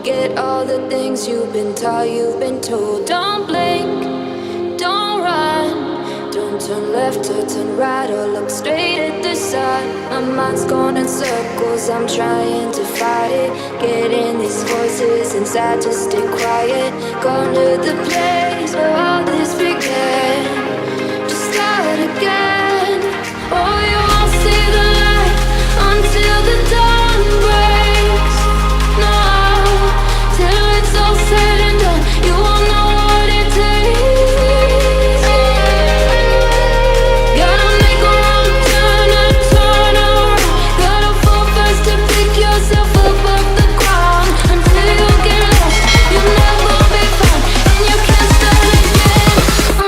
Forget all the things you've been taught, you've been told. Don't blink, don't run, don't turn left or turn right or look straight at the sun. My mind's going in circles, I'm trying to fight it. Getting these voices inside to stay quiet. Gone to the place where all this began. Just start again. Oh, you won't see the light until the dawn breaks. No, till it's all said and done, you won't know what it takes. Gotta make a wrong turn and turn around. Gotta fall fast to pick yourself up off the ground. Until you get lost, you'll never be found. And you can't start again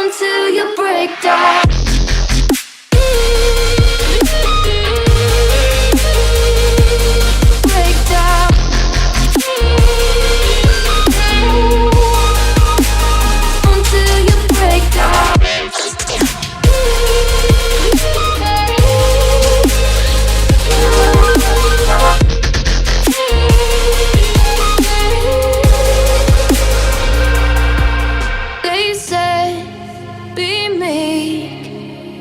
until you break down.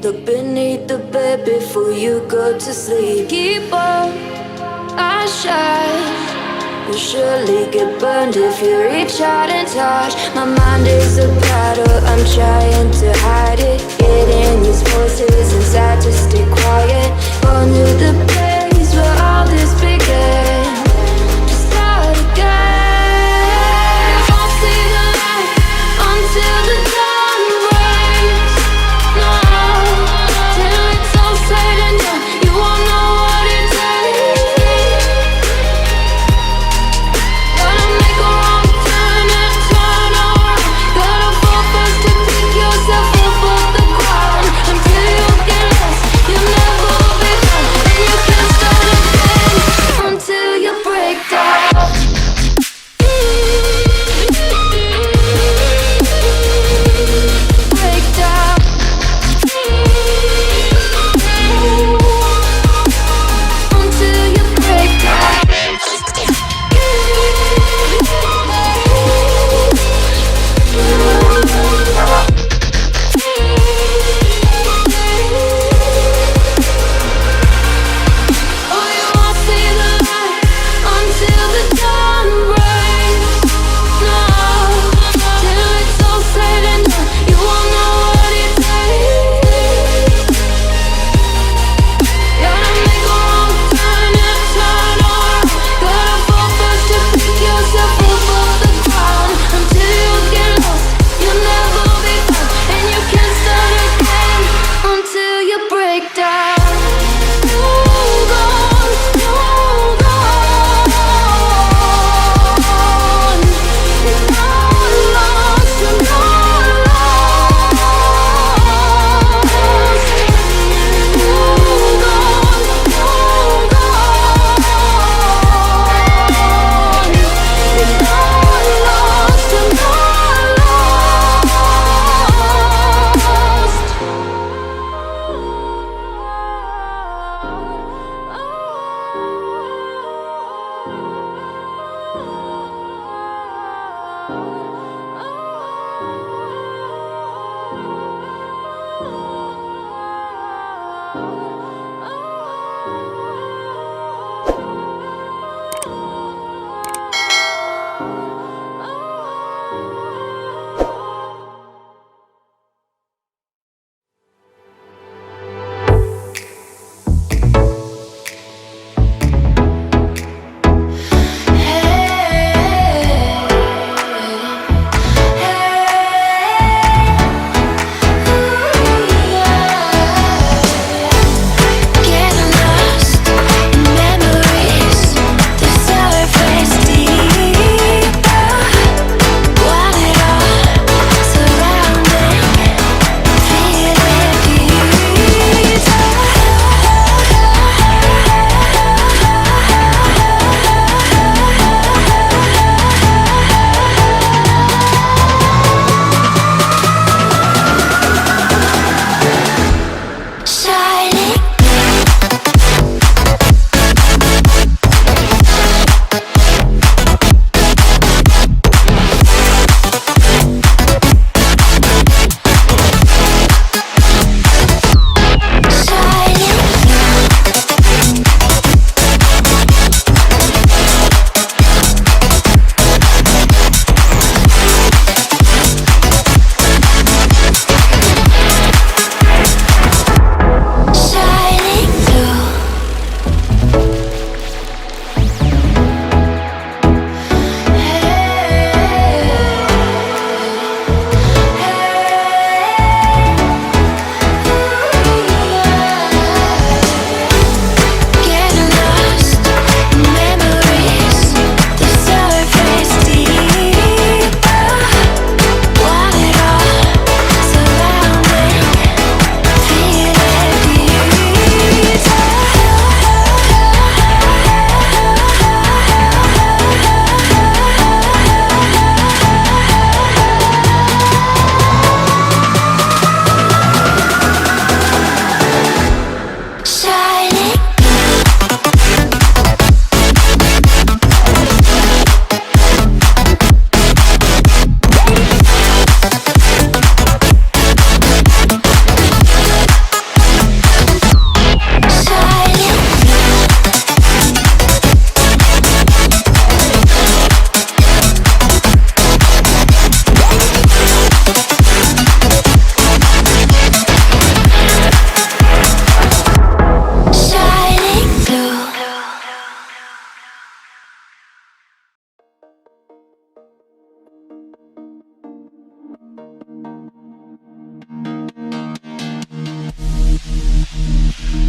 Look beneath the bed before you go to sleep. Keep on, I shine. You'll surely get burned if you reach out and touch. My mind is a battle, I'm trying to hide it. Getting these voices inside to stay quiet. On to the place where all this began. Just start again. You won't see the light until the dawn breaks. No, till it's all said and done, you won't know what it takes. Gotta make a wrong turn and turn around. Gotta fall fast to pick yourself up off the ground. Until you get lost, you'll never be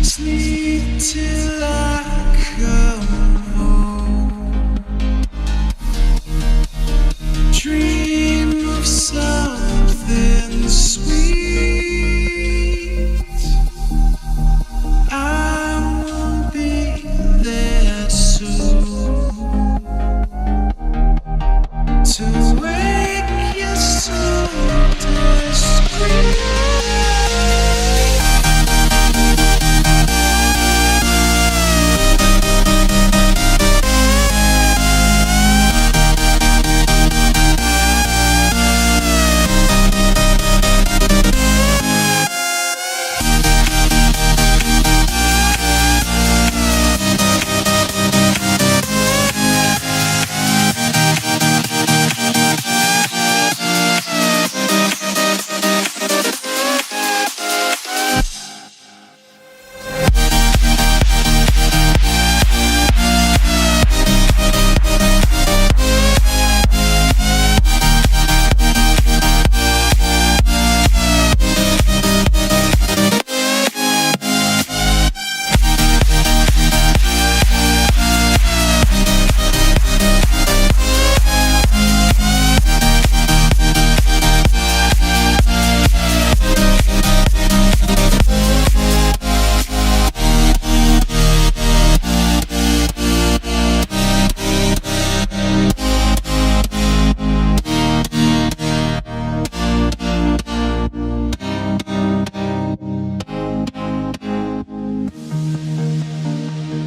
Sleep till I come home. Dream of something sweet. I won't be there soon to wake you so discreet.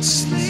Sleep.